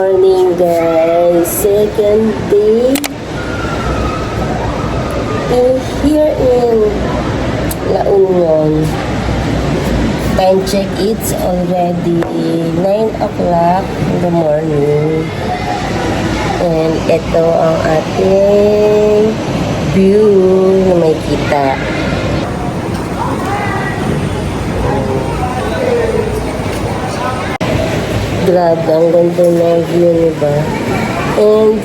morning guys, second day here in La Union. Time check, it's already 9 o'clock in the morning. And ito ang ating view na may kita. Grabe, ang ganda ng view, diba? And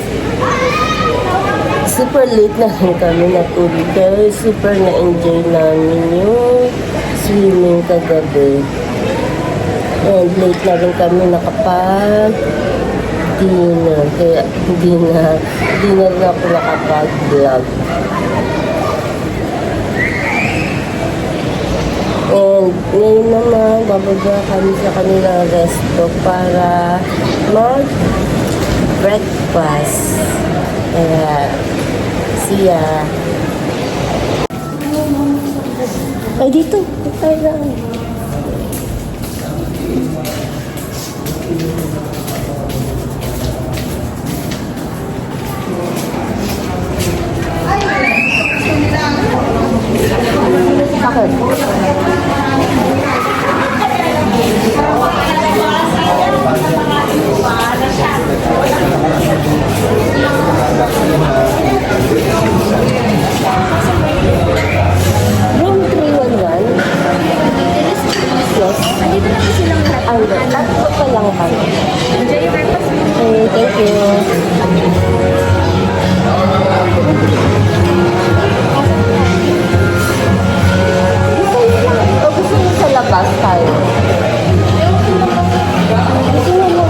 super late na rin kami natulog dahil super na-enjoy namin yung swimming kagabi. And late na rin kami nakapag-dinner. Kaya hindi na ako nakapag-vlog. And ngayon naman, bababa kami sa kanilang resto para mag-breakfast. Kaya, siya. Ay, dito. Ay, lang. Bakit? Room 311? Yes. Andito na po silang lahat. Ang tatlo pa lang kami. Enjoy your breakfast. Okay, thank you. Gusto mo sa labas tayo? Gusto mo mo?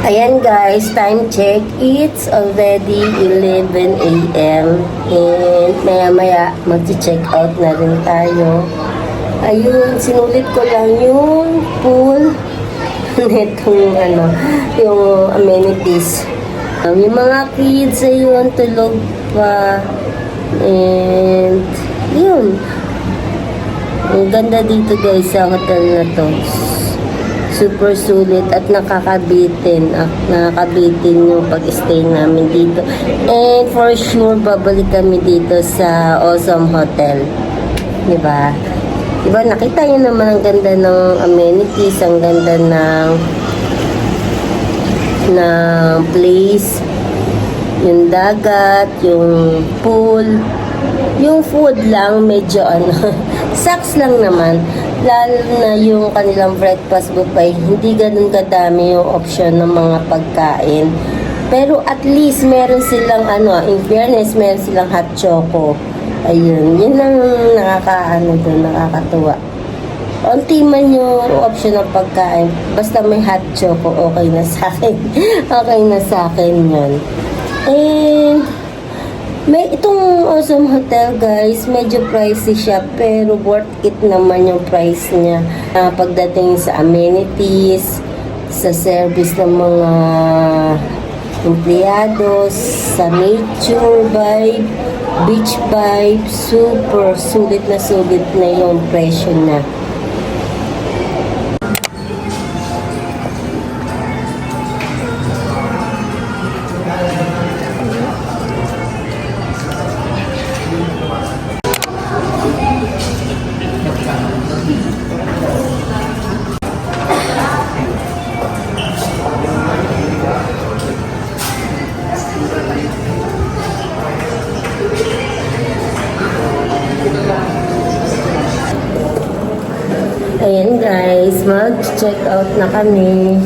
Ayan guys, time check. It's already 11 a.m. And maya-maya mag-check out na rin tayo. Ayun, sinulit ko lang yung pool nitong yung amenities. Yung mga kids ayun, tulog pa. And yun. Ang ganda dito guys sa hotel na to. super sulit at nakakabitin. Nakakabitin yung pag-stay namin dito. And for sure, babalik kami dito sa Awesome Hotel. Diba? Diba, nakita nyo naman ang ganda ng amenities, ang ganda ng place, yung dagat, yung pool, yung food lang medyo saks lang naman, lalo na yung kanilang breakfast buffet, hindi ganun kadami yung option ng mga pagkain, pero at least meron silang in fairness, meron silang hot choco. Ayun, yun ang doon, nakakatuwa. Unti man yung option ng pagkain, basta may hot choco, okay na sa akin. Okay na sa akin yun. And may itong Awesome Hotel, guys, medyo pricey siya, pero worth it naman yung price niya. Pagdating sa amenities, sa service ng mga empleyado, sa nature vibe, beach vibe, super sulit na yung presyo na. Ayan guys, mag-check out na kami.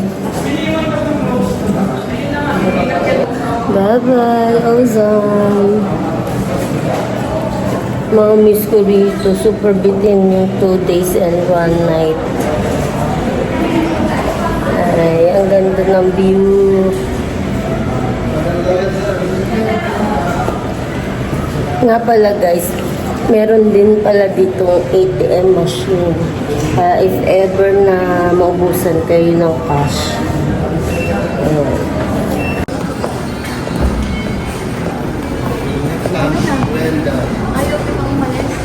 Bye-bye, Ozone. Mga miss ko rito, super bitin yung 2 days and 1 night. Ay, ang ganda ng view. Nga pala guys, meron din pala ditong ATM machine. If ever na maubusan kayo ng cash. Ayan. Ayaw ko pang umalis.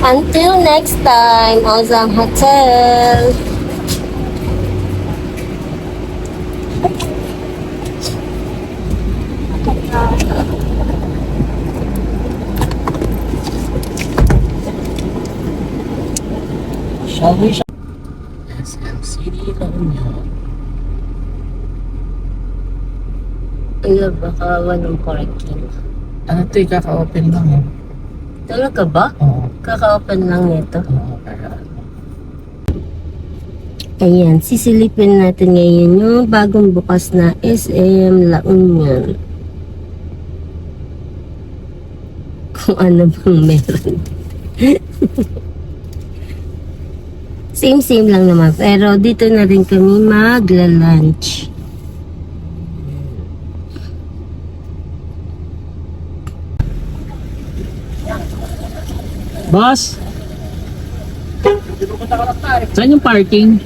Until next time, Awesome Hotel. Shall we? SM City La Union. Ano, baka walang parking. Ano ito, kaka-open lang eh. Talaga ba? Oo. Kaka-open lang nito. Oo, kaya Ayan, sisilipin natin ngayon yung bagong bukas na SM La Union. Kung ano bang meron. Same lang naman. Pero dito na rin kami magla-lunch. Boss! Saan yung parking?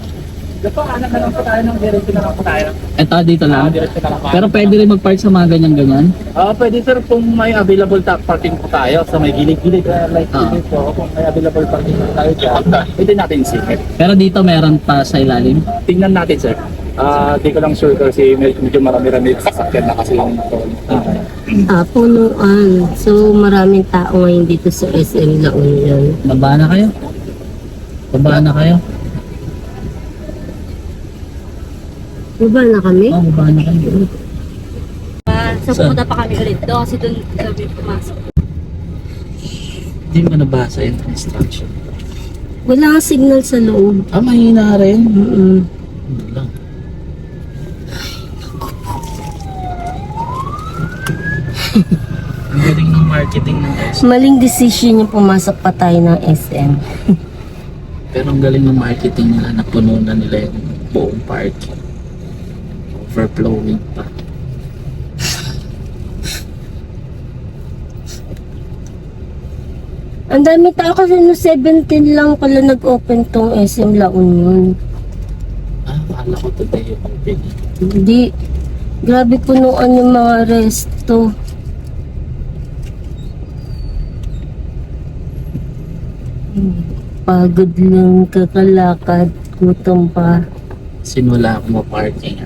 Ito, anak na lang po tayo ng diretso na lang po tayo. Eto, dito lang. Diretso na lang po. Pero pwede rin mag-park sa mga ganyan-ganyan? Pwede sir, kung may available parking po tayo sa may gilid-gilid, like dito po, kung may available parking po tayo dyan, pwede natin isipin. Pero dito meron pa sa ilalim? Tingnan natin sir. Di ko lang sure kasi medyo marami-rami sasakyan na kasi yung Punuan. So, maraming tao ngayon dito sa SM La Union. Baba na kayo? Baba na kayo? Baba na kami? Oo, baba na kayo. So, pupunta pa kami ulit doon kasi doon kami pumasok. Hindi mo nabasa yung instruction. Wala kang signal sa loob. Mahina rin. Ano lang. Ang galing ng marketing ng SM. Maling decision yung pumasok pa tayo ng SM. Pero ang galing ng marketing nila, napuno na nila yung buong parking. Overflowing pa. Ang dami tao kasi no 17 lang pala nag-open tong SM La Union. Ah, akala ko today yung opening. Hindi. Grabe punuan yung mga resto. Pagod lang kakalakad. Gutom pa. Sinula ako ma-parking.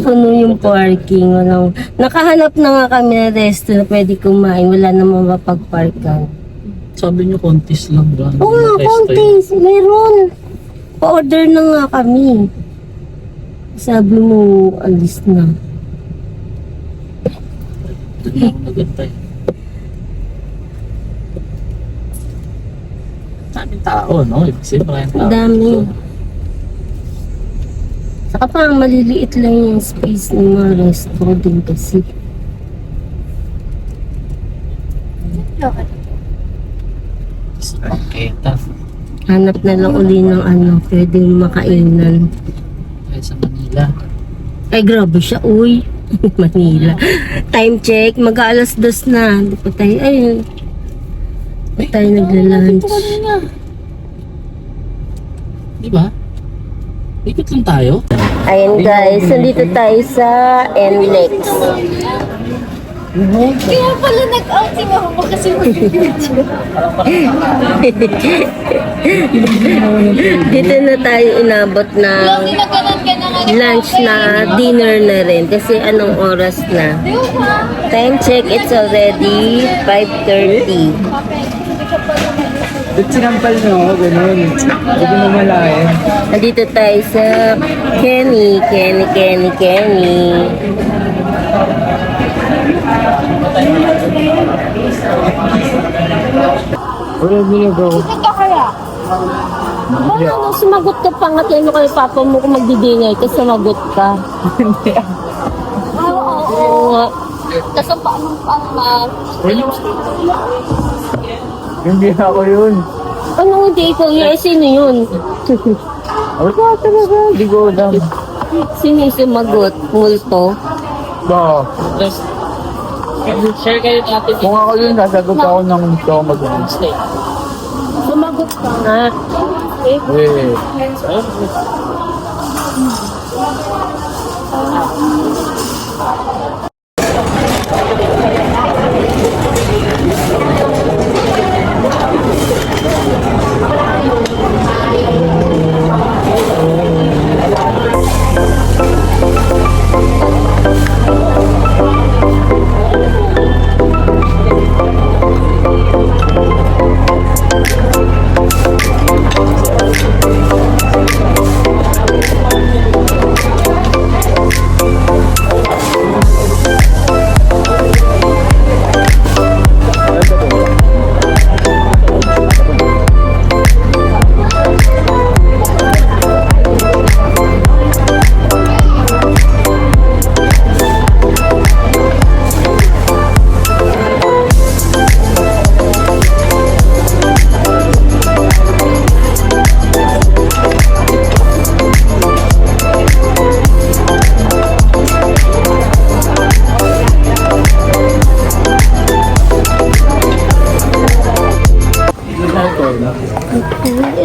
Puno yung parking. Walang... Nakahanap na nga kami ng resto na pwede kumain. Wala namang mapagparkan. Sabi niyo kontis lang ba? Oo nga, kontis. Mayroon. Pa-order na nga kami. Sabi mo, alis na. Doon na ako nagantay. Daming tao, no? Ibig sabihin maraming tao. Dami. Saka parang maliliit lang yung space ng mga resto din kasi. Sa pangketa. Hanap na lang uli ng ano, pwedeng makainan. Kaya sa Manila. Ay, grabe siya, uy. Manila. Time check, mag-alas 2 na. Di pa tayo, ayun. Di pa tayo nagla-lunch. Di ba? Ikot lang tayo. Ayan guys, nandito tayo sa NLEX. Kaya pala nag-outing ako kasi Dito na tayo inabot na ginaganan ka na nga. lunch na, dinner na rin. Kasi anong oras na? Time check, it's already 5:30. Ba't sinampal nyo ako, ganun? Hindi mo malayan. Nandito tayo sa Kenny. Wala ginagaw. Ito kaya? Ano, sumagot ka pa nga tayo kay papa mo kung magdidingay ka, sumagot ka. Oo nga. Tapos paano Hindi ako yun. Ano hindi ikaw? Yes, sino yun? Wala talaga. Hindi ko alam. Sino yung sumagot? Multo? Ba? Share kayo natin. Kung ako yun, nasagot ako ng gusto ko mag-lunch. Sumagot ka nga. Eh.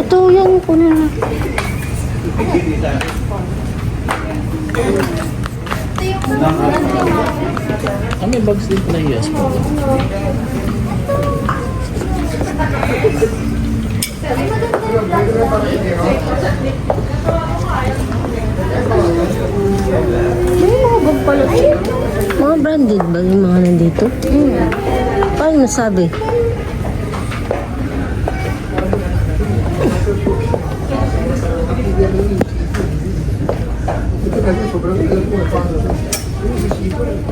Ito yan po na. May bags din pala US po. May mga bag pala. Mga branded ba yung mga nandito? Paano nasabi?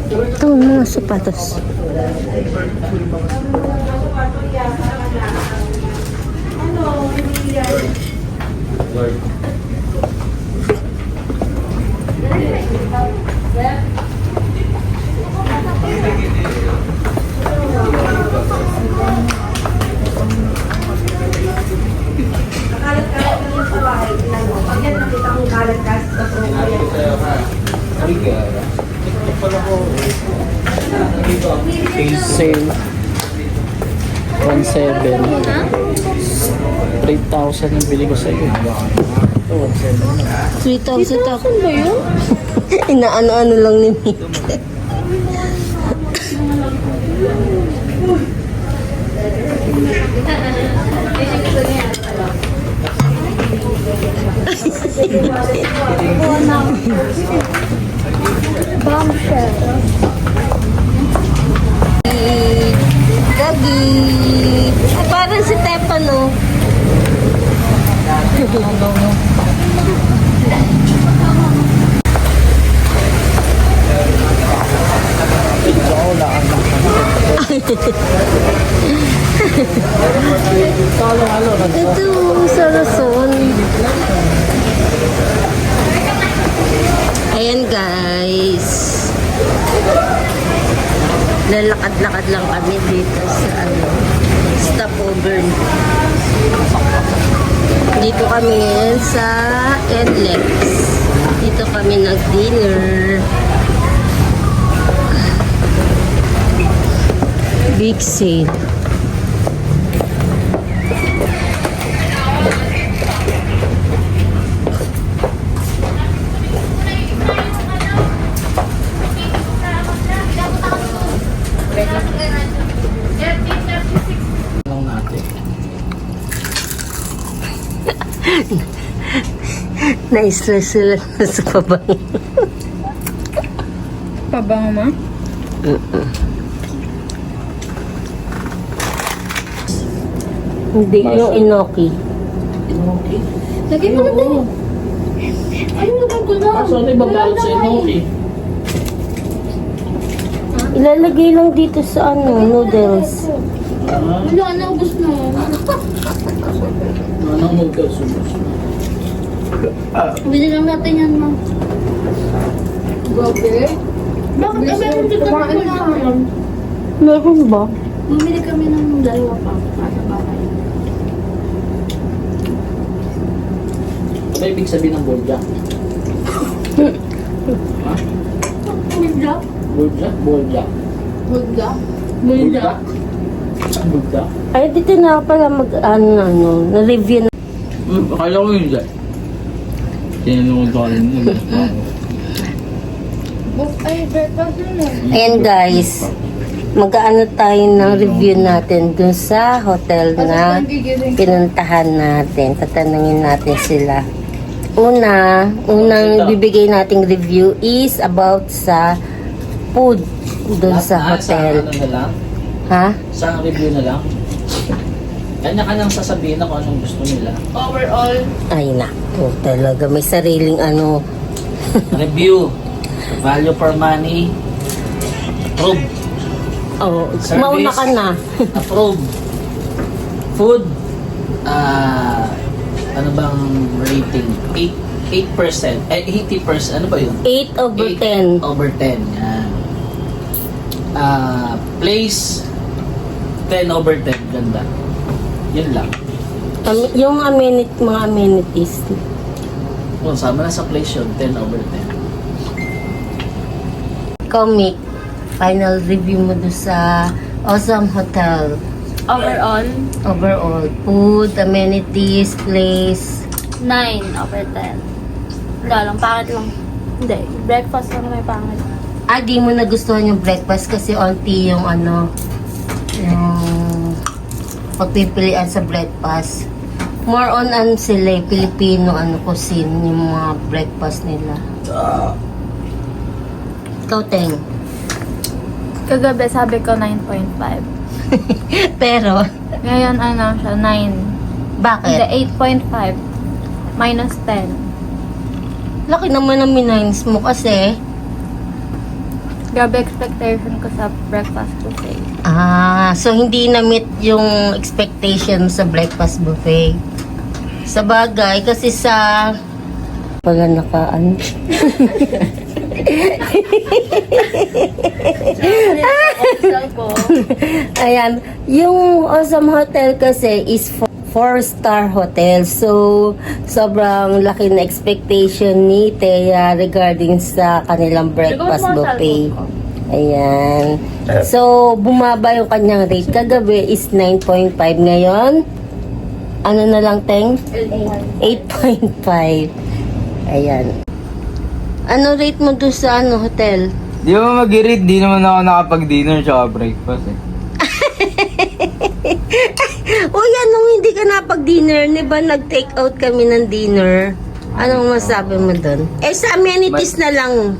Ito mga sapatos. Sale. 1,700. 3,000 yung bili ko sa iyo. Ito, 1,700. 3,000 ako ba yun? Inaano-ano lang ni Mika. Gagi! Ay, parang si Tepano. Ito, sa Rason. Ayan guys. Lalakad-lakad lang kami dito sa stopover. Dito kami ngayon sa NLEX. Dito kami nag-dinner. Big sale. Lang natin. Na-stress sila sa pabango. Pabango mo? Hindi, yung inoki. Okay. Lagay mo na tayo. Ay, lagay ko na. Kaso ano yung babalot sa inoki? Ilalagay lang dito sa noodles. Wala na, ubos na. Anong noodles ubos? Bili lang natin yan, ma'am. Grabe? Bakit meron dito na? Meron ba? Bumili kami ng dalawa pa. Para bahay. Ano ibig sabihin ng boljak? Ha? Bulda? Boljak? Boljak? Bulda? Boljak? Boljak? Ay, dito na pala na-review na. Akala ko yun dyan. Tinanong ko rin mo. Ay, breakfast yun eh. Ayan guys, mag-aano tayo ng review natin dun sa hotel na pinuntahan natin. Tatanungin natin sila. Unang bibigay nating review is about sa food dun sa hotel. Sa ano na lang? Ha? Sa review na lang? Kanya-kanyang sasabihin na kung anong gusto nila. Overall, Ay naku, talaga may sariling Review. Value for money. Approve. Oh, Service. mauna ka na. Approve. Food. Ano bang rating? 8%. 80%. Ano ba yun? 8 over 10. 8 over 10. Yan. Place. 10 over 10. Ganda. Yun lang. Yung mga amenities. Kung sama na sa place yun, 10 over 10. Ikaw, Mick, final review mo doon sa Awesome Hotel. overall, Overall, food, amenities, place. 9 over 10. Wala lang, pangit lang. Hindi, breakfast lang may pangit. Di mo nagustuhan yung breakfast kasi onti yung yung pagpipilian sa breakfast. More on sila, Filipino cuisine, yung mga breakfast nila. Ikaw, Teng. Kagabi sabi ko 9.5. Pero, Ngayon siya, 9. bakit? Hindi, 8.5. Minus 10. Laki naman ang minines mo kasi. Grabe expectation ko sa breakfast buffet. So hindi na-meet yung expectation sa breakfast buffet. Sa bagay, kasi sa... Wala nakaan. Ayan, yung Awesome Hotel kasi is 4-star hotel. So, sobrang laki na expectation ni Thea regarding sa kanilang breakfast buffet. Ayan. So, bumaba yung kanyang rate. Kagabi is 9.5. Ngayon, ano na lang, Teng? 8.5. Ayan. Ano rate mo doon sa hotel? Di ba mag-read? Di naman ako nakapag-dinner tsaka breakfast eh. Uy, anong hindi ka napag-dinner? Di ba nag-take out kami ng dinner? Anong masabi mo doon? Eh, sa amenities na lang.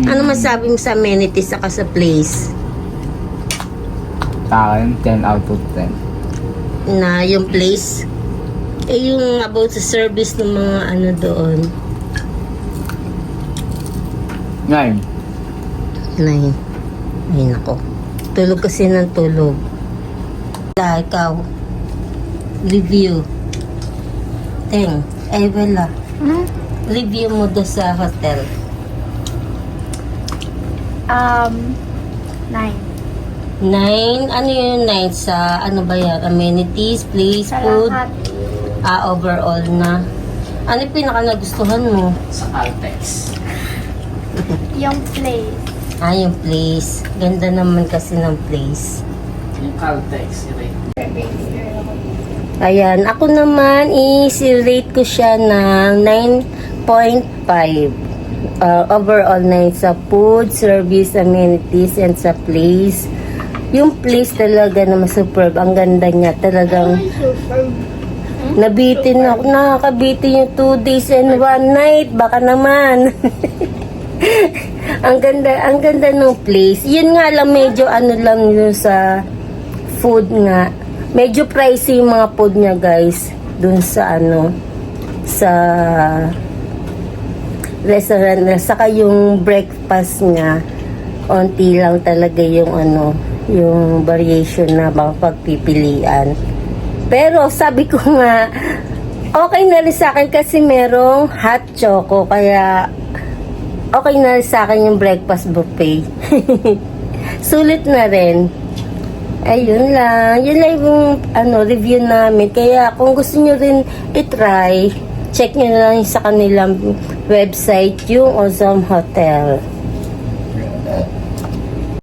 Ano masabi mo sa amenities saka sa place? Sa akin, 10 out of 10. Na yung place? Eh, yung about sa service ng mga ano doon? 9. 9. Ay, nako. Tulog kasi ng tulog. Ikaw. Review. Teng. Ay, wala. Review mo doon sa hotel. 9. 9? Ano yung 9 sa, ano ba yan? Amenities, place, Sa food? lahat. Overall na. Ano yung pinaka nagustuhan mo? Sa Caltex. Yung place. Yung place. Ganda naman kasi ng place. Yung Caltex, rate. Ayan, ako naman i-rate ko siya ng 9.5. Overall 9 sa food, service, amenities, and sa place. Yung place talaga naman superb. Ang ganda niya. Talagang nabitin ako. Nakakabitin yung 2 days and 1 night. Baka naman. ang ganda ng place. Yun nga lang, medyo ano lang yun sa food nga. Medyo pricey yung mga food niya, guys. Dun sa sa restaurant na. Saka yung breakfast niya, onti lang talaga yung yung variation na mapagpipilian. Pero sabi ko nga, okay na rin sa akin kasi merong hot choco, kaya okay na rin sa akin yung breakfast buffet. Sulit na rin. Ayun lang. Yun lang yung review namin. Kaya kung gusto nyo rin i-try, check nyo na lang sa kanilang website yung Awesome Hotel.